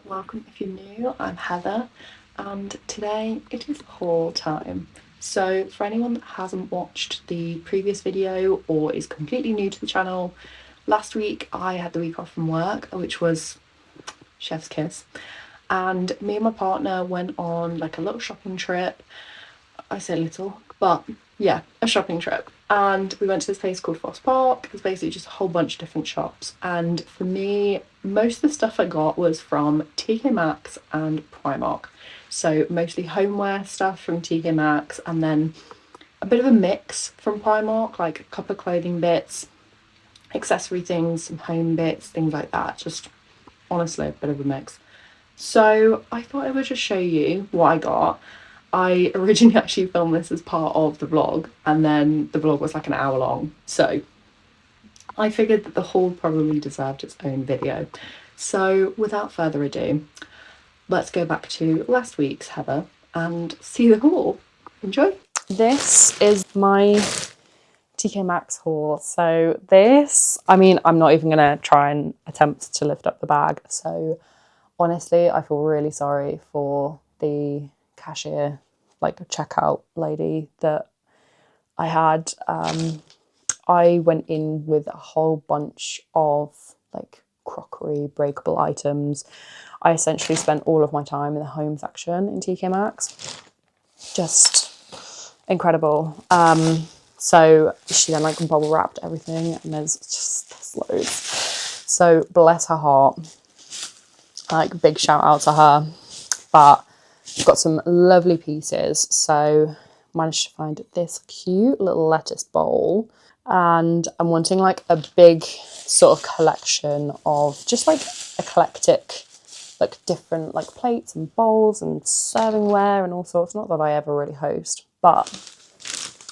welcome if you're new. I'm Heather, and today it is haul time. So, for anyone that hasn't watched the previous video or is completely new to the channel, last week I had the week off from work, which was chef's kiss, and me and my partner went on like a little shopping trip. I say little, but yeah, a shopping trip. And we went to this place called Foss Park. It's basically just a whole bunch of different shops. And for me, most of the stuff I got was from TK Maxx and Primark. So mostly homeware stuff from TK Maxx, and then a bit of a mix from Primark, like a couple of clothing bits, accessory things, some home bits, things like that. Just honestly a bit of a mix. So I thought I would just show you what I got. I originally actually filmed this as part of the vlog, and then the vlog was like an hour long. So I figured that the haul probably deserved its own video. So without further ado, let's go back to last week's Heather and see the haul. Enjoy. This is my TK Maxx haul. So this, I mean, I'm not even gonna try and attempt to lift up the bag. So honestly, I feel really sorry for the cashier, like checkout lady that I had. I went in with a whole bunch of like crockery, breakable items. I essentially spent all of my time in the home section in TK Maxx. Just incredible. So she then like bubble wrapped everything, and there's loads. So bless her heart. Like big shout out to her. But got some lovely pieces. So managed to find this cute little lettuce bowl, and I'm wanting like a big sort of collection of just like eclectic, like different like plates and bowls and servingware and all sorts. Not that I ever really host, but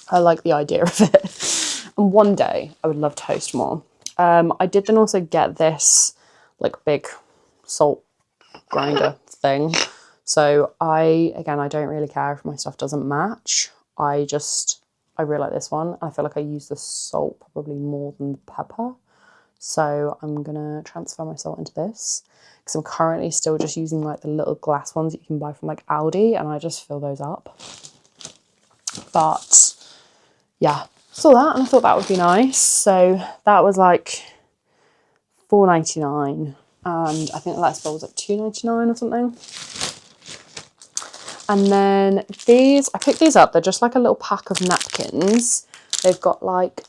I like the idea of it. And one day I would love to host more. I did then also get this like big salt grinder thing. So I don't really care if my stuff doesn't match. I really like this one. I feel like I use the salt probably more than the pepper. So I'm gonna transfer my salt into this, because I'm currently still just using like the little glass ones that you can buy from like Aldi, and I just fill those up. But yeah, saw that and I thought that would be nice. So that was like $4.99, and I think the lettuce bowl was like $2.99 or something. And then these, I picked these up. They're just like a little pack of napkins. They've got like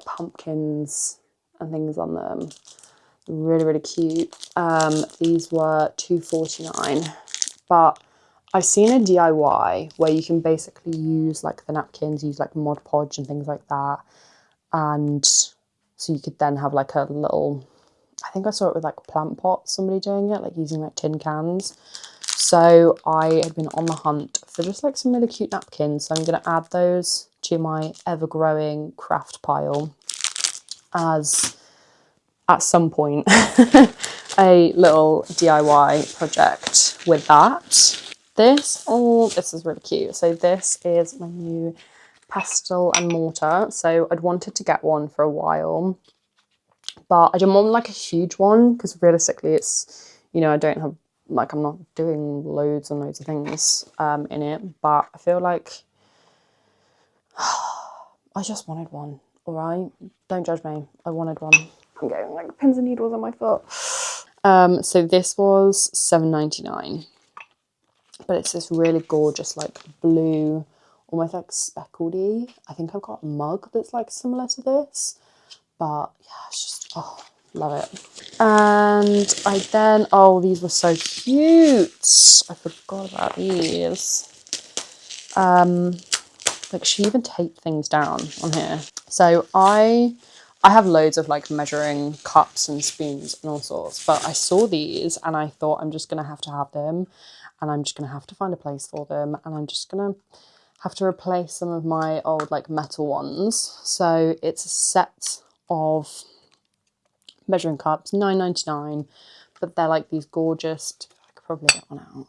pumpkins and things on them. Really, really cute. These were $2.49. But I've seen a DIY where you can basically use like the napkins, use like Mod Podge and things like that. And so you could then have like a little, I think I saw it with like plant pots, somebody doing it, like using like tin cans. So I had been on the hunt for just like some really cute napkins. So I'm going to add those to my ever-growing craft pile as, at some point, a little DIY project with that. This is really cute. So this is my new pestle and mortar. So I'd wanted to get one for a while, but I didn't want like a huge one, because realistically it's, I don't have, like, I'm not doing loads and loads of things in it, but I feel like I just wanted one, all right? Don't judge me. I wanted one. I'm getting like pins and needles on my foot. So this was $7.99, but it's this really gorgeous like blue, almost like speckledy. I think I've got a mug that's like similar to this, but yeah, it's just, love it. And I then, these were so cute. I forgot about these. Like she even taped things down on here. So I have loads of like measuring cups and spoons and all sorts, but I saw these and I thought I'm just gonna have to have them, and I'm just gonna have to find a place for them, and I'm just gonna have to replace some of my old like metal ones. So it's a set of measuring cups, $9.99, but they're like these gorgeous, I could probably get one out.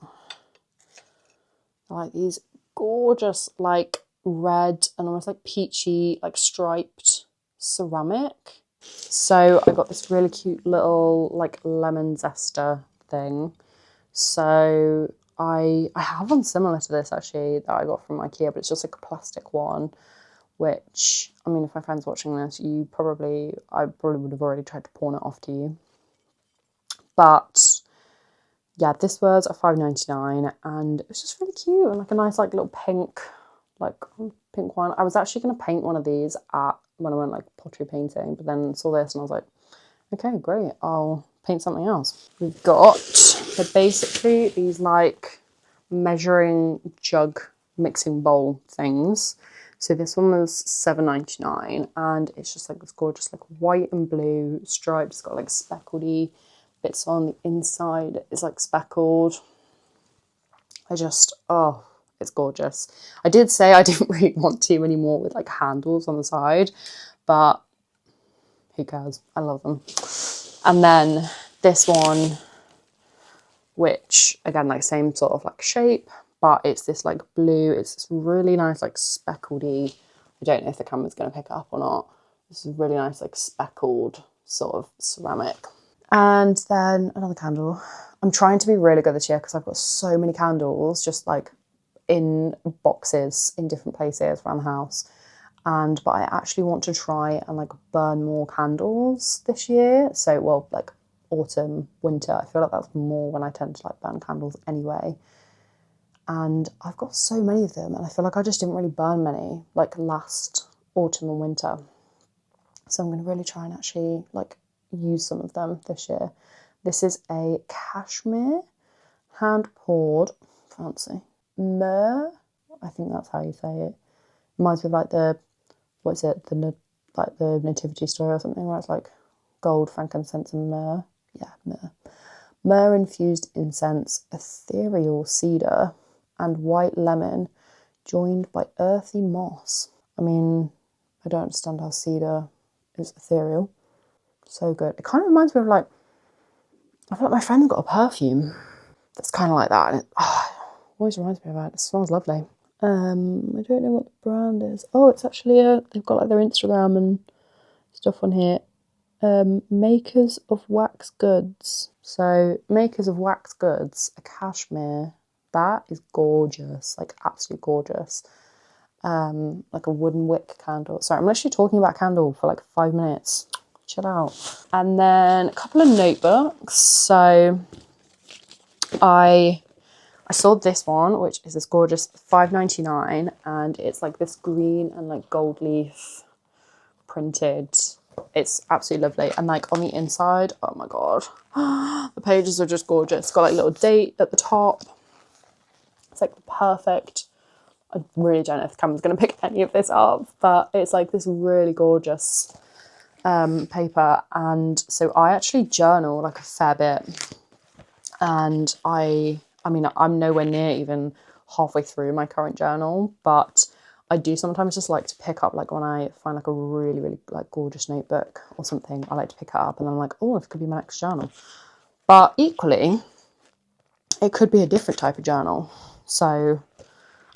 They're like these gorgeous like red and almost like peachy like striped ceramic. So I got this really cute little like lemon zester thing. So I have one similar to this actually that I got from IKEA, but it's just like a plastic one, which, I mean, if my friend's watching this, I probably would have already tried to pawn it off to you. But yeah, this was a £5.99 and it was just really cute and like a nice like little pink one. I was actually going to paint one of these when I went like pottery painting, but then saw this and I was like, okay, great, I'll paint something else. We've got, they're basically these like measuring jug mixing bowl things. So this one was £7.99 and it's just like this gorgeous like white and blue stripes. It's got like speckledy bits on the inside. It's like speckled. It's gorgeous. I did say I didn't really want to anymore with like handles on the side, but who cares? I love them. And then this one, which again, like same sort of like shape, but it's this like blue, it's this really nice like speckledy, I don't know if the camera's going to pick it up or not. This is really nice like speckled sort of ceramic. And then another candle. I'm trying to be really good this year because I've got so many candles just like in boxes in different places around the house. But I actually want to try and like burn more candles this year. So, well, like autumn, winter, I feel like that's more when I tend to like burn candles anyway. And I've got so many of them and I feel like I just didn't really burn many like last autumn and winter. So I'm going to really try and actually like use some of them this year. This is a cashmere hand poured, fancy, myrrh, I think that's how you say it. Reminds me of like the nativity story or something where it's like gold, frankincense and myrrh. Yeah, myrrh. Myrrh infused incense, ethereal cedar and white lemon joined by earthy moss. I mean, I don't understand how cedar is ethereal. So good. It kind of reminds me of like, I feel like my friend's got a perfume that's kind of like that. And it always reminds me of that. It smells lovely. I don't know what the brand is. Oh, it's actually they've got like their Instagram and stuff on here. Makers of Wax Goods. So Makers of Wax Goods, a cashmere. That is gorgeous, like absolutely gorgeous. Like a wooden wick candle. Sorry, I'm literally talking about a candle for like 5 minutes. Chill out. And then a couple of notebooks. So I saw this one, which is this gorgeous £5.99, and it's like this green and like gold leaf printed. It's absolutely lovely. And like on the inside, oh my god, the pages are just gorgeous. It's got like a little date at the top. It's like the perfect, I really don't know if the camera's going to pick any of this up, but it's like this really gorgeous paper. And so I actually journal like a fair bit, and I mean, I'm nowhere near even halfway through my current journal, but I do sometimes just like to pick up, like when I find like a really, really like gorgeous notebook or something, I like to pick it up and then I'm like, oh, this could be my next journal. But equally, it could be a different type of journal. So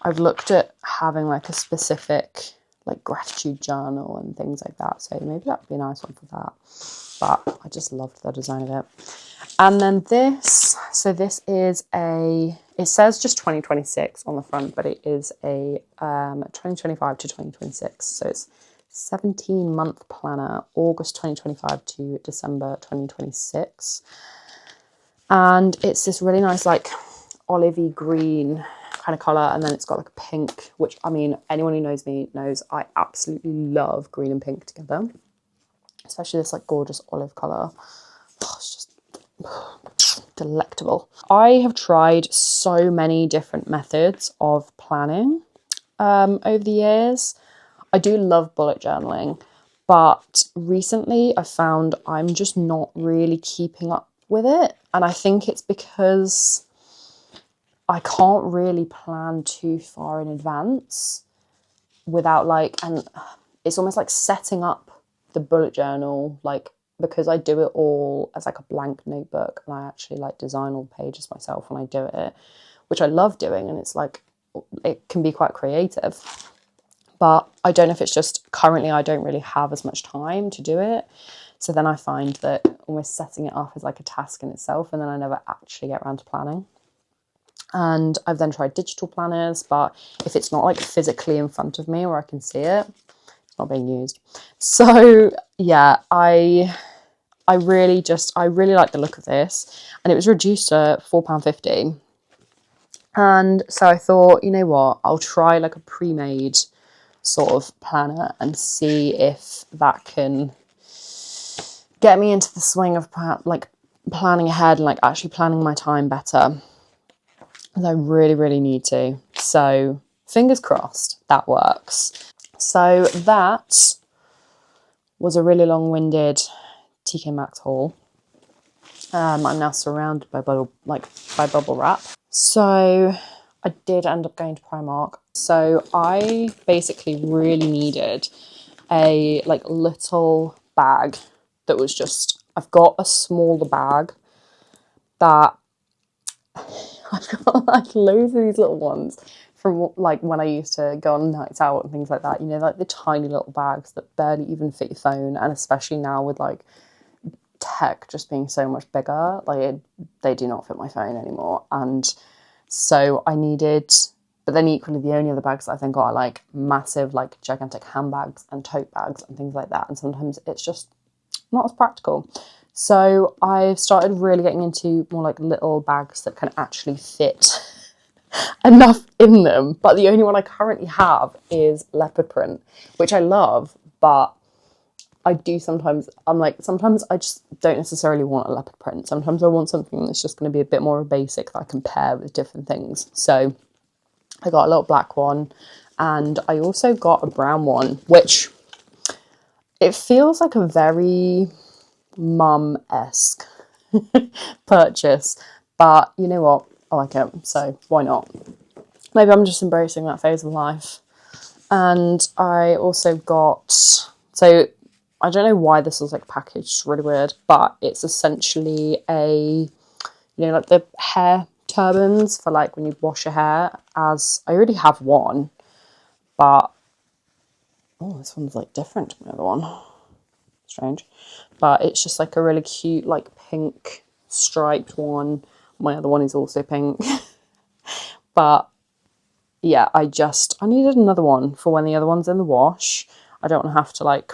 I've looked at having like a specific like gratitude journal and things like that. So maybe that would be a nice one for that. But I just loved the design of it. And then this, so this is it says just 2026 on the front, but it is a 2025 to 2026. So it's 17-month planner, August 2025 to December 2026. And it's this really nice, like olivey green kind of colour. And then it's got like a pink, which, I mean, anyone who knows me knows I absolutely love green and pink together. Especially this like gorgeous olive colour. Oh, it's just delectable. I have tried so many different methods of planning over the years. I do love bullet journaling, but recently I found I'm just not really keeping up with it. And I think it's because I can't really plan too far in advance without like, and it's almost like setting up the bullet journal, like, because I do it all as like a blank notebook and I actually like design all the pages myself when I do it, which I love doing, and it's like, it can be quite creative. But I don't know if it's just currently I don't really have as much time to do it. So then I find that almost setting it up is like a task in itself, and then I never actually get around to planning. And I've then tried digital planners, but if it's not like physically in front of me where I can see it, it's not being used. So yeah, I really like the look of this, and it was reduced to £4.50. And so I thought, you know what, I'll try like a pre-made sort of planner and see if that can get me into the swing of like planning ahead and like actually planning my time better. And I really need to. So fingers crossed that works. So that was a really long-winded TK Maxx haul. I'm now surrounded by bubble wrap. So I did end up going to Primark. So I basically really needed a like little bag that was just, I've got a smaller bag that I've got like loads of these little ones from like when I used to go on nights out and things like that, you know, like the tiny little bags that barely even fit your phone. And especially now with like tech just being so much bigger, like they do not fit my phone anymore. And so I needed, but then equally the only other bags that I then got are like massive, like gigantic handbags and tote bags and things like that. And sometimes it's just not as practical. So I've started really getting into more like little bags that can actually fit enough in them. But the only one I currently have is leopard print, which I love, but I do sometimes, sometimes I just don't necessarily want a leopard print. Sometimes I want something that's just going to be a bit more basic that I can pair with different things. So I got a little black one, and I also got a brown one, which it feels like a very mum-esque purchase, but you know what, I like it, so why not? Maybe I'm just embracing that phase of life. And I also got, so I don't know why this was like packaged really weird, but it's essentially a, you know, like the hair turbans for like when you wash your hair, as I already have one, but oh, this one's like different to my other one. Strange. But it's just like a really cute like pink striped one. My other one is also pink. But yeah, I needed another one for when the other one's in the wash. I don't want to have to like,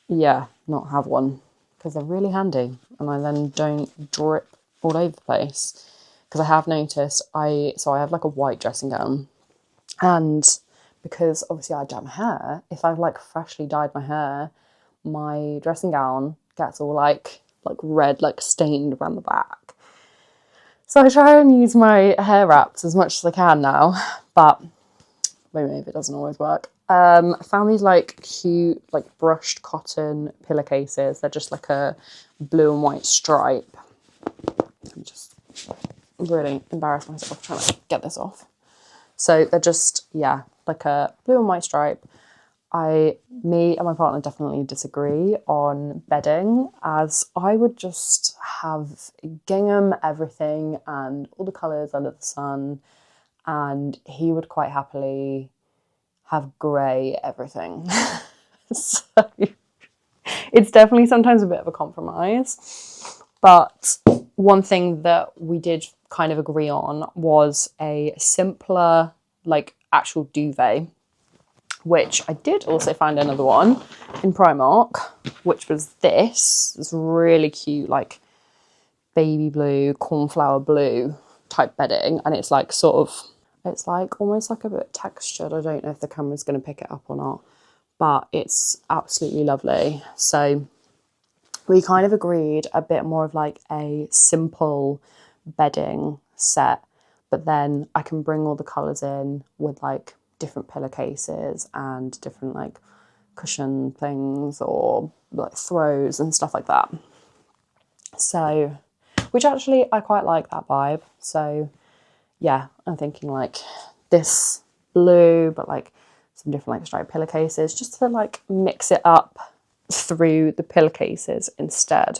yeah, not have one, because they're really handy and I then don't drip all over the place. Because I have noticed, I have like a white dressing gown, and because obviously I dye my hair, if I've like freshly dyed my hair, my dressing gown gets all like red, like stained around the back. So I try and use my hair wraps as much as I can now, but maybe it doesn't always work. I found these like cute like brushed cotton pillowcases. They're just like a blue and white stripe. I'm just really embarrassed myself trying to get this off. So they're just, yeah, like a blue and white stripe. Me and my partner definitely disagree on bedding, as I would just have gingham everything and all the colours under the sun, and he would quite happily have grey everything. So it's definitely sometimes a bit of a compromise. But one thing that we did kind of agree on was a simpler, like actual duvet, which I did also find another one in Primark, which was this really cute, like baby blue, cornflower blue type bedding. And it's like it's like almost like a bit textured. I don't know if the camera's going to pick it up or not, but it's absolutely lovely. So we kind of agreed a bit more of like a simple bedding set, but then I can bring all the colours in with like different pillowcases and different like cushion things or like throws and stuff like that. So, which actually I quite like that vibe. So yeah, I'm thinking like this blue, but like some different like striped pillowcases, just to like mix it up through the pillowcases instead.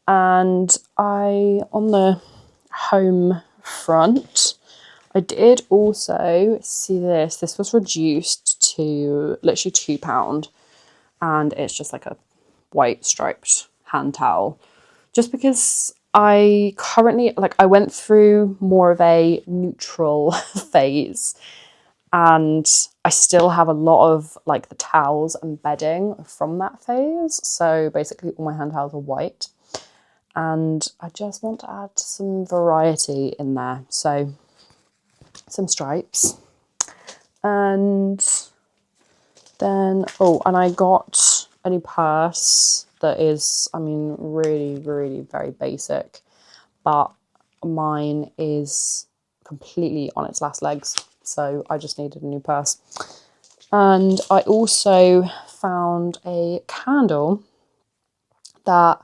And on the home front, I did also see this. This was reduced to literally £2. and it's just like a white striped hand towel. Just because I currently, like, I went through more of a neutral phase, and I still have a lot of like the towels and bedding from that phase. So basically all my hand towels are white, and I just want to add some variety in there. So some stripes, and then, oh, and I got a new purse that is, I mean, really, really very basic, but mine is completely on its last legs. So I just needed a new purse. And I also found a candle that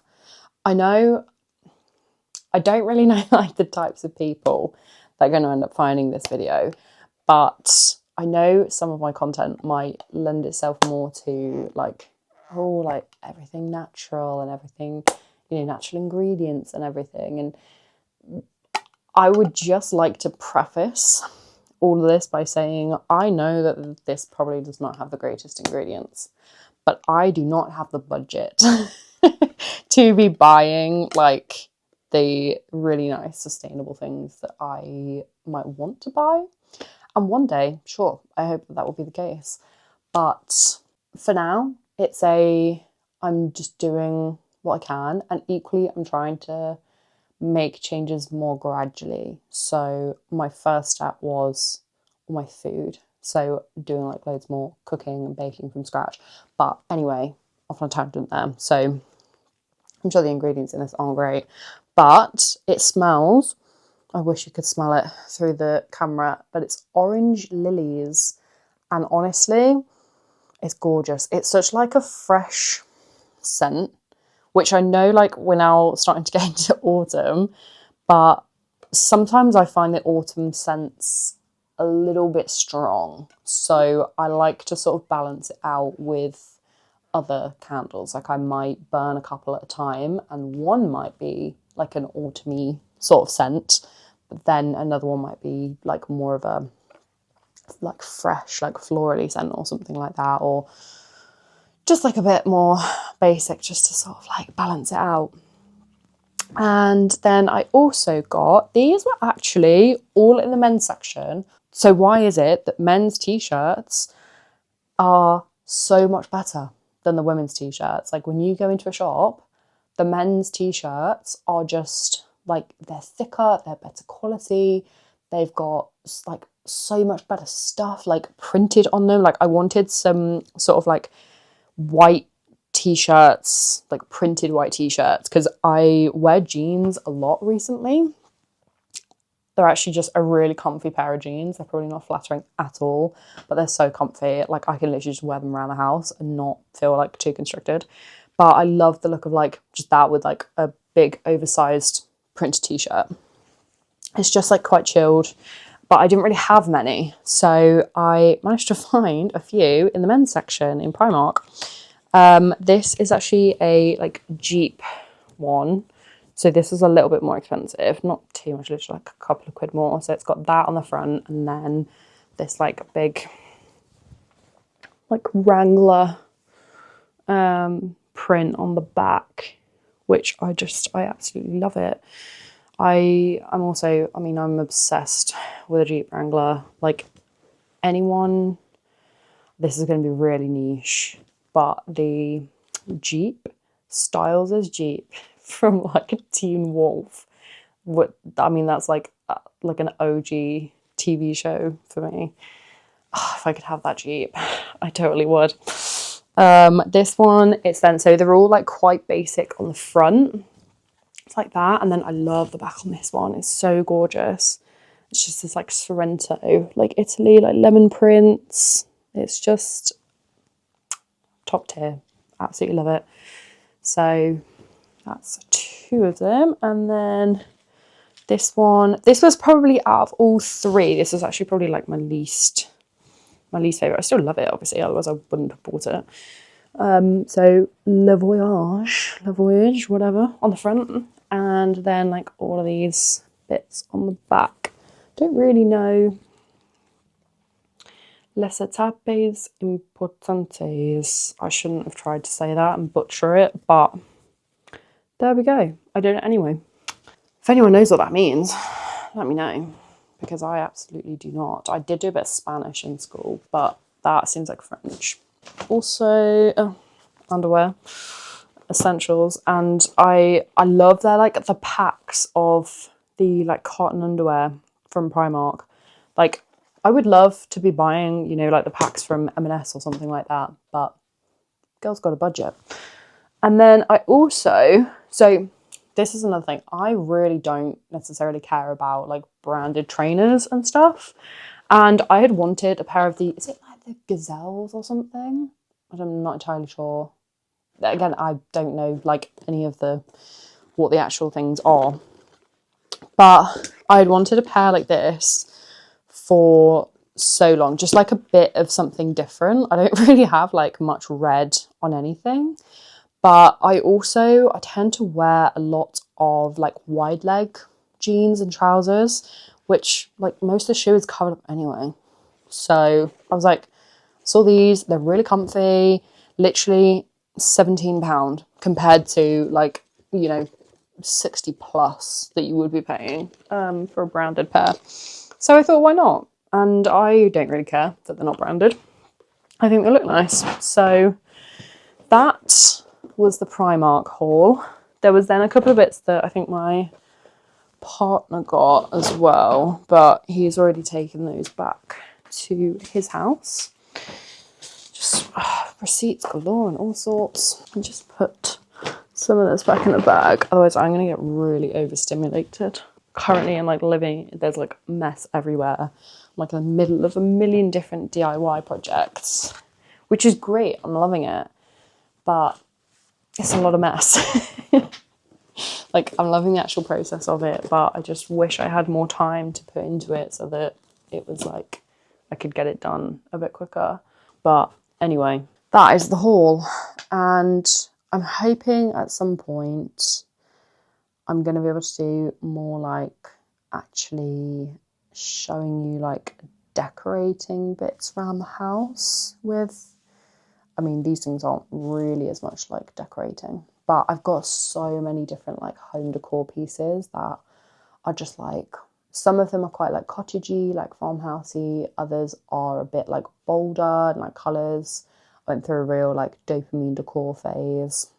I know, I don't really know like the types of people that are going to end up finding this video, but I know some of my content might lend itself more to like, oh, like everything natural and everything, you know, natural ingredients and everything. And I would just like to preface all of this by saying I know that this probably does not have the greatest ingredients, but I do not have the budget to be buying like the really nice sustainable things that I might want to buy. And one day, sure, I hope that will be the case. But for now, I'm just doing what I can, and equally I'm trying to make changes more gradually. So my first step was all my food. So doing like loads more cooking and baking from scratch. But anyway, off on a tangent there. So I'm sure the ingredients in this aren't great, but it smells, I wish you could smell it through the camera, but it's orange lilies. And honestly, it's gorgeous. It's such like a fresh scent, which I know like we're now starting to get into autumn, but sometimes I find the autumn scents a little bit strong. So I like to sort of balance it out with other candles. Like I might burn a couple at a time, and one might be like an autumny sort of scent, but then another one might be like more of a like fresh, like florally scent or something like that, or just like a bit more basic, just to sort of like balance it out. And then I also got, these were actually all in the men's section. So why is it that men's t-shirts are so much better than the women's t-shirts? Like when you go into a shop, the men's t-shirts are just like, they're thicker, they're better quality, they've got like so much better stuff like printed on them. Like I wanted some sort of like white t-shirts, like printed white t-shirts, because I wear jeans a lot recently. They're actually just a really comfy pair of jeans. They're probably not flattering at all, but they're so comfy. Like I can literally just wear them around the house and not feel like too constricted. But I love the look of like just that with like a big oversized print t-shirt. It's just like quite chilled, but I didn't really have many. So I managed to find a few in the men's section in Primark. This is actually a like Jeep one. So this is a little bit more expensive, not too much, literally like a couple of quid more. So it's got that on the front, and then this like big like Wrangler print on the back, which I absolutely love it. I'm obsessed with a Jeep Wrangler. Like anyone, this is going to be really niche, but the Jeep Styles' Jeep from like Teen Wolf, that's like an OG TV show for me. Oh, if I could have that Jeep, I totally would. This one, so they're all like quite basic on the front. It's like that, and then I love the back on this one. It's so gorgeous. It's just this like Sorrento, like Italy, like lemon prints. It's just top tier. Absolutely love it. So that's two of them. And then this one, this was probably out of all three, this was actually probably like my least favorite. I still love it, obviously, otherwise I wouldn't have bought it. So Le Voyage, whatever, on the front, and then like all of these bits on the back. Don't really know Les etapes importantes. I shouldn't have tried to say that and butcher it, but there we go. I did it anyway. If anyone knows what that means, let me know, because I absolutely do not. I did do a bit of Spanish in school, but that seems like French. Also, underwear, essentials, and I love their like the packs of the like cotton underwear from Primark. Like, I would love to be buying, you know, like the packs from M&S or something like that, but girl's got a budget. And then I also, so this is another thing, I really don't necessarily care about like branded trainers and stuff. And I had wanted a pair of the, is it like the Gazelles or something? I'm not entirely sure. Again, I don't know like any of the, what the actual things are. But I had wanted a pair like this for so long, just like a bit of something different. I don't really have like much red on anything. But I tend to wear a lot of like wide leg jeans and trousers, which like most of the shoe is covered up anyway. So I was like, saw these, they're really comfy, literally £17 compared to like, you know, 60 plus that you would be paying for a branded pair. So I thought, why not? And I don't really care that they're not branded. I think they look nice. So that was the Primark haul. There was then a couple of bits that I think my partner got as well, but he's already taken those back to his house. Just receipts galore and all sorts. And just put some of this back in the bag, otherwise I'm gonna get really overstimulated. Currently I'm like living, there's like mess everywhere. I'm like in the middle of a million different DIY projects, which is great, I'm loving it, but it's a lot of mess. Like, I'm loving the actual process of it, but I just wish I had more time to put into it so that it was like I could get it done a bit quicker. But anyway, that is the haul, and I'm hoping at some point I'm going to be able to do more like actually showing you like decorating bits around the house with, I mean, these things aren't really as much like decorating, but I've got so many different like home decor pieces that are just like, some of them are quite like cottagey, like farmhousey, others are a bit like bolder and like colours. I went through a real like dopamine decor phase,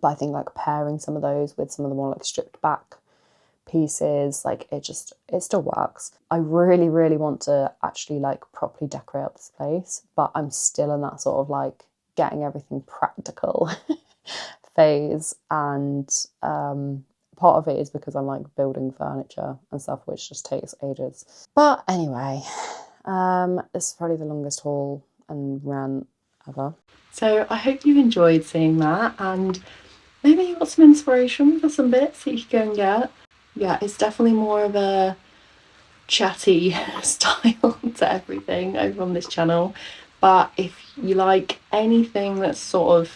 but I think like pairing some of those with some of the more like stripped back pieces, like it still works. I really want to actually like properly decorate up this place, but I'm still in that sort of like getting everything practical phase, and part of it is because I'm like building furniture and stuff, which just takes ages. But anyway, this is probably the longest haul and rant ever. So I hope you enjoyed seeing that, and maybe you got some inspiration for some bits that you can go and get. Yeah, it's definitely more of a chatty style to everything over on this channel. But if you like anything that's sort of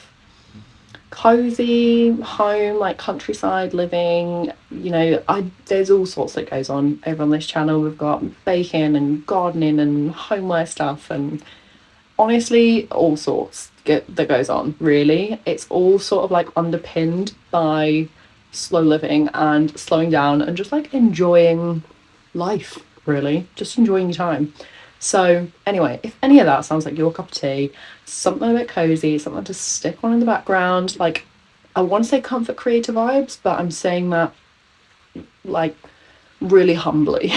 cozy home, like countryside living, you know, there's all sorts that goes on over on this channel. We've got baking and gardening and homeware stuff, and honestly all sorts that goes on. Really, it's all sort of like underpinned by slow living and slowing down and just like enjoying life, really just enjoying your time. So anyway, if any of that sounds like your cup of tea, something a bit cozy, something to stick on in the background, like, I want to say comfort creator vibes, but I'm saying that like really humbly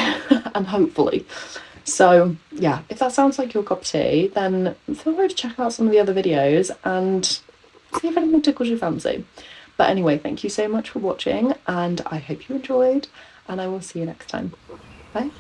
and hopefully. So yeah, if that sounds like your cup of tea, then feel free to check out some of the other videos and see if anything tickles your fancy. But anyway, thank you so much for watching, and I hope you enjoyed, and I will see you next time. Bye.